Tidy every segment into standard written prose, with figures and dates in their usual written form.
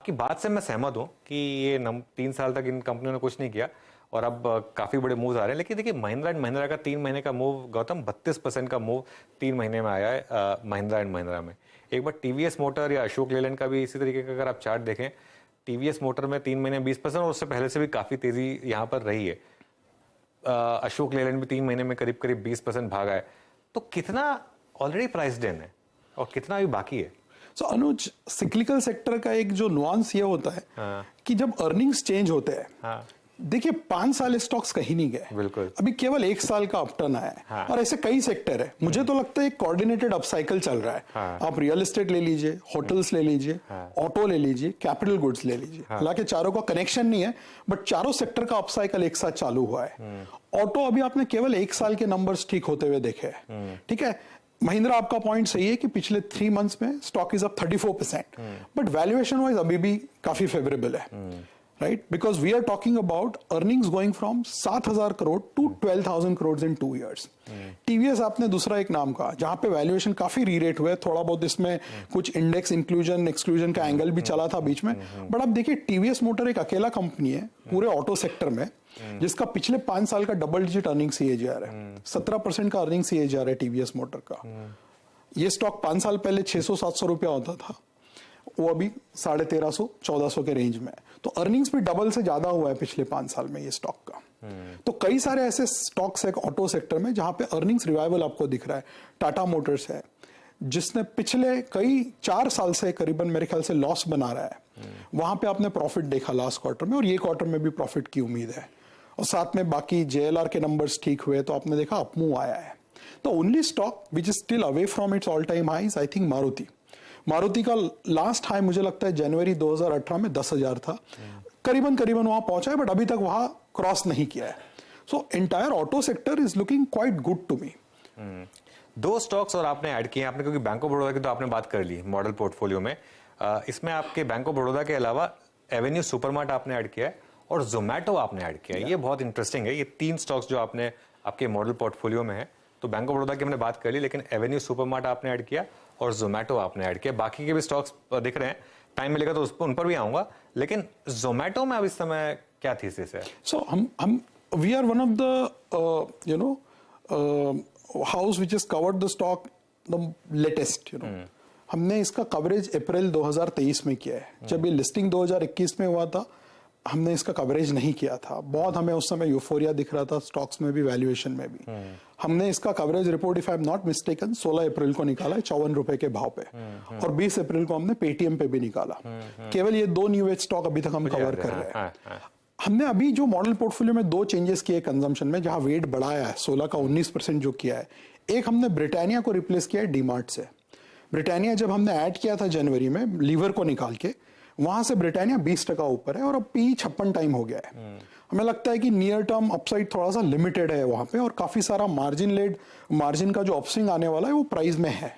आपकी बात से मैं सहमत हूँ कि ये 3 साल तक इन कंपनियों ने कुछ नहीं किया और अब काफ़ी बड़े मूव्स आ रहे हैं। लेकिन देखिए महिंद्रा एंड महिंद्रा का 3 महीने का मूव, गौतम 32% का मूव 3 महीने में आया है महिंद्रा एंड महिंद्रा में। एक बार टीवीएस मोटर या अशोक लेलैंड का भी इसी तरीके का अगर आप चार्ट देखें, टीवीएस मोटर में 3 महीने 20% और उससे पहले से भी काफ़ी तेज़ी यहाँ पर रही है। अशोक लेलैंड भी 3 महीने में करीब करीब 20% भागा है। तो कितना ऑलरेडी प्राइस्ड इन है और कितना अभी बाकी है? अनुज, सिक्लिकल सेक्टर का एक जो नुआंस ये होता है कि जब अर्निंग्स चेंज होते हैं, देखिए 5 साल स्टॉक्स कहीं नहीं गए, बिल्कुल अभी केवल 1 साल का अपटर्न आया है। और ऐसे कई सेक्टर है, मुझे तो लगता है एक कोऑर्डिनेटेड अपसाइकिल चल रहा है। आप रियल एस्टेट ले लीजिए, होटल्स ले लीजिए, ऑटो ले लीजिए, कैपिटल गुड्स ले लीजिए। हालांकि चारों का कनेक्शन नहीं है, बट चारों सेक्टर का अपसाइकिल एक साथ चालू हुआ है। ऑटो अभी आपने केवल 1 साल के नंबर्स ठीक होते हुए देखे हैं, ठीक है। महिंद्रा, आपका पॉइंट सही है कि पिछले 3 मंथ्स में stock is up 34%, but valuation wise अभी भी काफी फेवरेबल है, right? Because we are talking about earnings going from 7,000 crore to 12,000 crores in 2 years. TVS आपने दूसरा एक नाम कहा, जहां पे वैल्यूएशन काफी रीरेट हुए, थोड़ा बहुत इसमें कुछ इंडेक्स इंक्लूजन एक्सक्लूजन का एंगल भी चला था बीच में। बट अब देखिए टीवीएस मोटर एक अकेला कंपनी है पूरे ऑटो सेक्टर में जिसका पिछले 5 साल का डबल डिजिट अर्निंग सीएजीआर है। 17% का अर्निंग सीएजीआर है टीवीएस मोटर का। ये स्टॉक 5 साल पहले 600-700 रुपया होता था, वो अभी 1350-1400 के रेंज में है। तो अर्निंग्स भी डबल से ज्यादा हुआ है पिछले 5 साल में ये स्टॉक का। तो कई सारे ऐसे स्टॉक्स है ऑटो सेक्टर में जहां पे अर्निंग्स रिवाइवल आपको दिख रहा है। टाटा मोटर्स है जिसने पिछले कई 4 साल से करीबन मेरे ख्याल से लॉस बना रहा है, वहां पे आपने प्रॉफिट देखा लास्ट क्वार्टर में, और ये क्वार्टर में भी प्रॉफिट की उम्मीद है। और साथ में बाकी जेएलआर के नंबर्स ठीक हुए तो आपने देखा अपमूव आया है। तो only stock which is still away from its all time highs, I think Maruti का लास्ट हाई मुझे लगता है जनवरी 2018 में 10,000 था, करीबन वहां पहुंचा है, बट अभी तक वहां क्रॉस नहीं किया है। So entire auto sector is looking quite good to me. 2 stocks और आपने ऐड किए आपने, क्योंकि बैंक ऑफ बड़ौदा की तो आपने बात कर ली मॉडल पोर्टफोलियो में। इसमें आपके बैंक ऑफ बड़ौदा के अलावा एवेन्यू सुपरमार्ट आपने ऐड किया है और जोमैटो आपने ऐड किया है। ये बहुत इंटरेस्टिंग है। ये 3 स्टॉक्स जो आपने आपके मॉडल पोर्टफोलियो में है। तो बैंक ऑफ बड़ौदा की हमने बात कर ली, लेकिन एवेन्यू सुपरमार्ट आपने ऐड किया और जोमैटो आपने ऐड किया। बाकी के भी स्टॉक्स दिख रहे हैं, टाइम मिलेगा तो उन पर भी आऊंगा। लेकिन जोमैटो में अब इस समय क्या थीसिस है? सो हम we are one of the house which is covered the stock the latest, हमने इसका कवरेज अप्रैल 2023 में किया है। जब ये लिस्टिंग 2021 में हुआ था, हमने इसका कवरेज नहीं किया था। बहुत हमें उस समय यूफोरिया दिख रहा था स्टॉक्स में भी, वैल्यूएशन में भी। हमने इसका coverage report, if I am not mistaken, 16 अप्रैल को निकाला है 54 रुपए के भाव पे, और 20 अप्रैल को हमने पेटीएम पे भी निकाला। केवल ये 2 न्यू एज स्टॉक अभी तक हम कवर कर रहे हैं। हमने अभी जो मॉडल पोर्टफोलियो में 2 चेंजेस किए कंजम्पशन में, जहां वेट बढ़ाया है 16 का 19% जो किया है। एक, हमने ब्रिटानिया को रिप्लेस किया है डीमार्ट से। ब्रिटानिया जब हमने ऐड किया था जनवरी में लीवर को निकाल के, वहां से ब्रिटानिया 20% ऊपर है और अब पी 56 टाइम हो गया है। हमें लगता है कि नियर टर्म अपसाइड थोड़ा सा लिमिटेड है वहां पे, और काफी सारा मार्जिन का जो अपस्विंग आने वाला है वो प्राइस में है।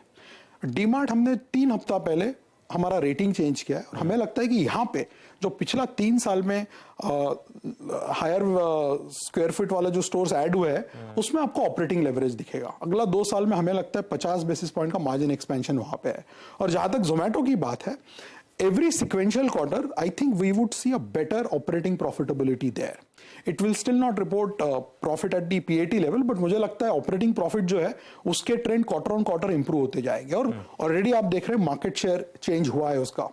डीमार्ट हमने 3 हफ्ता पहले हमारा रेटिंग चेंज किया है, और हमें लगता है कि यहाँ पे जो पिछला 3 साल में हायर स्क्वायर फीट वाला जो स्टोर्स ऐड हुए हैं, उसमें आपको ऑपरेटिंग लेवरेज दिखेगा। अगला 2 साल में हमें लगता है 50 बेसिस पॉइंट का मार्जिन एक्सपेंशन वहां पे है। और जहां तक जोमैटो की बात है, every sequential quarter, I think we would see a better operating profitability there. It will still not report profit at the PAT level, but मुझे लगता है ऑपरेटिंग प्रॉफिट जो है उसके trend quarter on quarter improve होते जाएंगे। और already आप देख रहे हैं मार्केट शेयर चेंज हुआ है उसका।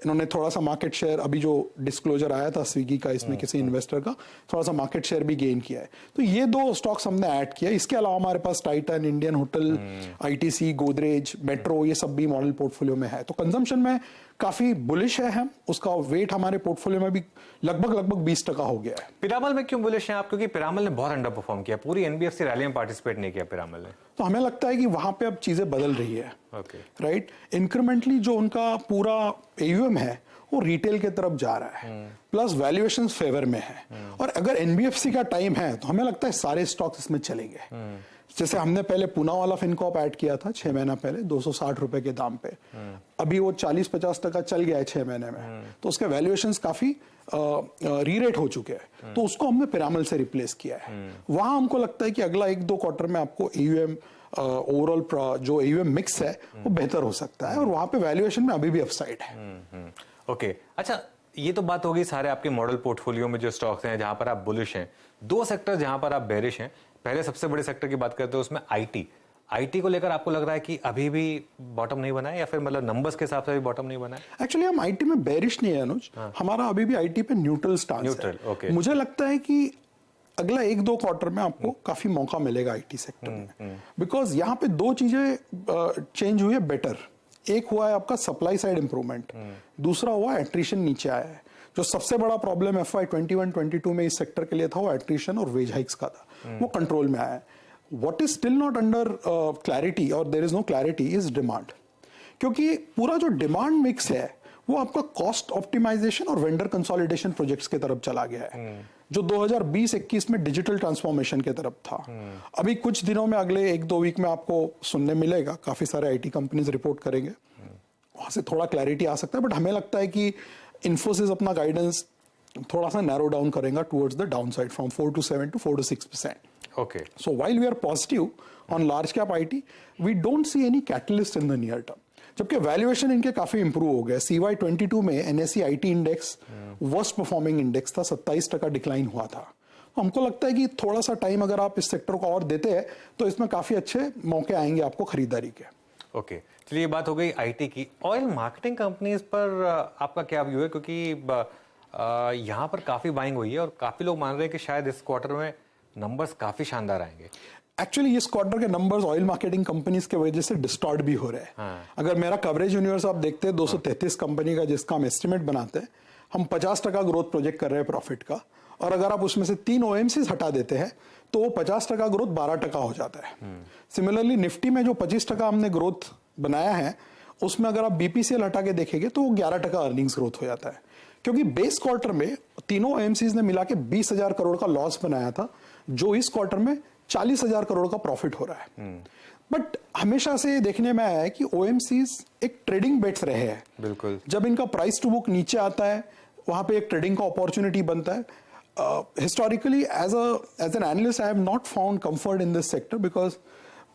इन्होंने थोड़ा सा मार्केट शेयर, अभी जो डिस्क्लोजर आया था स्विगी का, इसमें किसी इन्वेस्टर का थोड़ा सा मार्केट शेयर भी गेन किया है। तो ये 2 स्टॉक्स हमने ऐड किया। इसके अलावा हमारे पास Titan, Indian Hotel, ITC, Godrej, Metro, ये सब भी मॉडल पोर्टफोलियो में है। तो कंजम्पशन में काफी बुलिश है हम। उसका वेट हमारे पोर्टफोलियो में भी लगभग 20% हो गया है। पिरामल में क्यों बुलिश हैं आप? क्योंकि पिरामल ने बहुत अंडर परफॉर्म किया, पूरी एनबीएफसी रैली में पार्टिसिपेट नहीं किया पिरामल ने। तो हमें लगता है कि वहां पे अब चीजें बदल रही है, राइट। इंक्रीमेंटली जो उनका पूरा एयूएम है वो रिटेल के तरफ जा रहा है, प्लस वैल्यूएशन फेवर में है। और अगर एनबीएफसी का टाइम है तो हमें लगता है सारे स्टॉक्स इसमें चलेंगे। जैसे हमने पहले पूना वाला फिनकॉप ऐड किया था 6 महीना पहले 260 रुपए के दाम पे, अभी वो 40-50% चल गया है 6 महीने में, तो उसके वैल्यूएशंस काफी रीरेट हो चुके हैं। तो उसको हमने पिरामल से रिप्लेस किया है। वहां हमको लगता है कि अगला 1-2 क्वार्टर में आपको एयूएम ओवरऑल जो एयूएम मिक्स है वो बेहतर हो सकता है, और वहां पे वैल्यूएशन में अभी भी अपसाइड है। ओके अच्छा, ये तो बात होगी सारे आपके मॉडल पोर्टफोलियो में जो स्टॉक्स हैं जहां पर आप बुलिश हैं। दो सेक्टर जहां पर आप बेरिश हैं, पहले सबसे बड़े सेक्टर की बात करते हैं उसमें आईटी को लेकर आपको लग रहा है कि अभी भी बॉटम नहीं बना है, या फिर मतलब नंबर्स के हिसाब से भी बॉटम नहीं बना है? एक्चुअली हम आईटी में बेरिश नहीं है अनुज, हमारा अभी भी आईटी पे न्यूट्रल स्टांस है। ओके। मुझे लगता है कि अगला 1-2 क्वार्टर में आपको काफी मौका मिलेगा आईटी सेक्टर में, बिकॉज यहाँ पे दो चीजें चेंज हुई है बेटर। एक हुआ है आपका सप्लाई साइड इंप्रूवमेंट, दूसरा हुआ एट्रिशन नीचे आया है। जो सबसे बड़ा प्रॉब्लम FY 21-22 में इस सेक्टर के लिए था वो एट्रिशन और वेज हाइक्स का था, वो कंट्रोल में आया है। What is still not under clarity और there is no clarity is demand, क्योंकि पूरा जो डिमांड मिक्स है वो आपका कॉस्ट ऑप्टिमाइजेशन और वेंडर कंसोलिडेशन प्रोजेक्ट्स की तरफ चला गया है, जो 2020-21 में डिजिटल ट्रांसफॉर्मेशन की तरफ था। अभी कुछ दिनों में, अगले 1-2 वीक में आपको सुनने मिलेगा, काफी सारे आईटी कंपनीज रिपोर्ट करेंगे, वहां से थोड़ा क्लैरिटी आ सकता है। बट हमें लगता है कि इन्फोसिस अपना गाइडेंस थोड़ा सा नैरो डाउन करेगा towards the down side from 4-7 to 4-6%. Okay. So while we are positive on large cap IT, we don't see any catalyst in the near term. जबकि वैल्यूएशन इनके काफी इंप्रूव हो गए। CY 22 में NSE IT index worst performing index था, 27% decline हुआ था। हमको लगता है कि थोड़ा सा टाइम अगर आप इस सेक्टर को और देते हैं तो इसमें काफी अच्छे मौके आएंगे आपको खरीदारी के। ओके चलिए, ये बात हो गई आईटी की। ऑयल मार्केटिंग कंपनीज पर आपका क्या व्यू है, क्योंकि यहाँ पर काफी बाइंग हुई है और काफी लोग मान रहे हैं कि शायद इस क्वार्टर में नंबर्स काफी शानदार आएंगे। एक्चुअली इस क्वार्टर के नंबर्स ऑयल मार्केटिंग कंपनीज के वजह से डिस्टॉर्ट भी हो रहे हैं। अगर मेरा कवरेज यूनिवर्स आप देखते हैं 233 कंपनी का जिसका हम एस्टिमेट बनाते हैं, हम 50% ग्रोथ प्रोजेक्ट कर रहे हैं प्रॉफिट का, और अगर आप उसमें से 3 OMCs हटा देते हैं तो वो 50% ग्रोथ 12% हो जाता है। सिमिलरली निफ्टी में जो 25% हमने ग्रोथ बनाया है उसमें अगर आप BPCL हटा के देखेंगे तो वो 11% अर्निंग्स ग्रोथ हो जाता है, क्योंकि बेस क्वार्टर में तीनों OMCs ने मिला के 20,000 करोड़ का लॉस बनाया था, जो इस क्वार्टर में 40,000 करोड़ का प्रॉफिट हो रहा है। बट हमेशा से देखने में आया है कि OMCs एक ट्रेडिंग बेट्स रहे हैं। बिल्कुल, जब इनका प्राइस टू बुक नीचे आता है वहां पे एक ट्रेडिंग का अपॉर्चुनिटी बनता है। Historically as an analyst I have not found comfort in this sector, because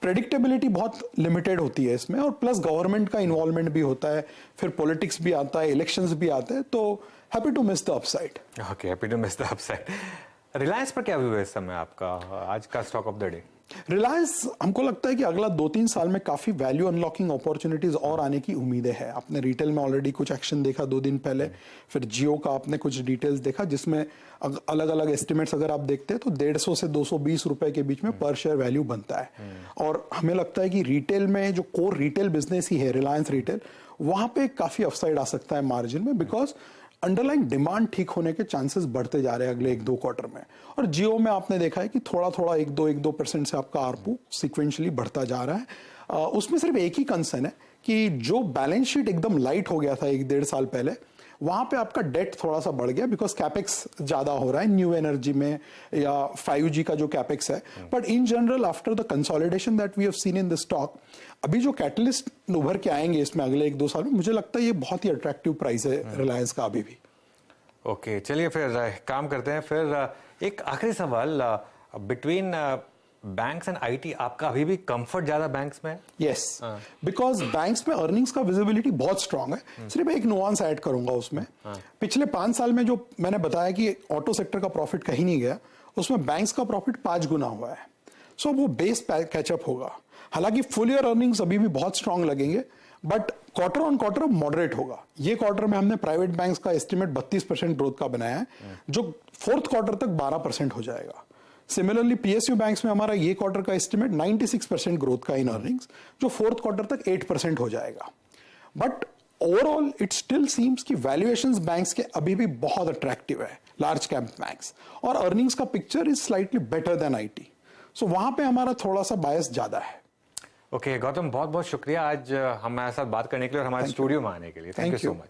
predictability बहुत लिमिटेड होती है इसमें, और प्लस गवर्नमेंट का इन्वॉल्वमेंट भी होता है, फिर पॉलिटिक्स भी आता है, इलेक्शंस भी आते हैं, तो happy to miss the upside. Okay, happy to miss the upside. Reliance पर क्या व्यू है इस समय आपका, आज का stock of the day? Reliance हमको लगता है कि अगला 2-3 साल में काफी वैल्यू अनलॉकिंग अपॉर्चुनिटीज और आने की उम्मीदें हैं। आपने रिटेल में ऑलरेडी कुछ एक्शन देखा 2 दिन पहले, फिर जियो का आपने कुछ डिटेल्स देखा जिसमें अलग अलग एस्टिमेट्स अगर आप देखते हैं तो 150 से 220 रुपए के बीच में पर शेयर वैल्यू बनता है। और हमें लगता है कि रिटेल में जो कोर रिटेल बिजनेस ही है रिलायंस रिटेल, वहां पे काफी अपसाइड आ सकता है मार्जिन में, बिकॉज अंडरलाइन डिमांड ठीक होने के चांसेस बढ़ते जा रहे हैं अगले 1-2 क्वार्टर में। और जियो में आपने देखा है कि थोड़ा थोड़ा 1-2% से आपका आरपू सिक्वेंशली बढ़ता जा रहा है। उसमें सिर्फ एक ही कंसर्न है कि जो बैलेंस शीट एकदम लाइट हो गया था 1-1.5 साल पहले, वहां पे आपका डेट थोड़ा सा बढ़ गया, बिकॉज कैपेक्स ज्यादा हो रहा है न्यू एनर्जी में या 5G का जो कैपेक्स है। But in general after the consolidation that we have seen in the stock, अभी जो कैटलिस्ट उभर के आएंगे इसमें अगले 1-2 साल में, मुझे लगता है ये बहुत ही अट्रैक्टिव प्राइस है रिलायंस का अभी भी। ओके चलिए, फिर काम करते हैं। फिर एक आखिरी सवाल, बिटवीन बैंक्स एंड आईटी आपका अभी भी कंफर्ट ज्यादा बैंक्स में है? यस, बिकॉज बैंक्स में अर्निंग्स का विजिबिलिटी बहुत स्ट्रांग है। सिर्फ एक नुआंस ऐड करूंगा उसमें, पिछले 5 साल में जो मैंने बताया कि ऑटो सेक्टर का प्रॉफिट कहीं नहीं गया, उसमें बैंक्स का प्रॉफिट 5 गुना हुआ है। सो वो बेस कैचअप होगा। हालांकि फुल ईयर अर्निंग्स अभी भी बहुत स्ट्रांग लगेंगे, but quarter on quarter moderate होगा। ये क्वार्टर में हमने प्राइवेट बैंक्स का एस्टिमेट 32% ग्रोथ का बनाया है, जो 4th क्वार्टर तक 12% हो जाएगा। सिमिलरली PSU बैंक्स में हमारा ये क्वार्टर का एस्टिमेट 96% ग्रोथ का इन अर्निंग्स, जो 4th क्वार्टर तक 8% हो जाएगा। But overall it still seems कि वैल्यूएशंस बैंक्स के अभी भी बहुत अट्रैक्टिव है, लार्ज कैप बैंक्स, और अर्निंग्स का picture is slightly better than IT. So वहां पे हमारा थोड़ा सा बायस ज्यादा है। ओके गौतम, बहुत बहुत शुक्रिया आज हमारे साथ बात करने के लिए और हमारे स्टूडियो में आने के लिए। Thank you so much.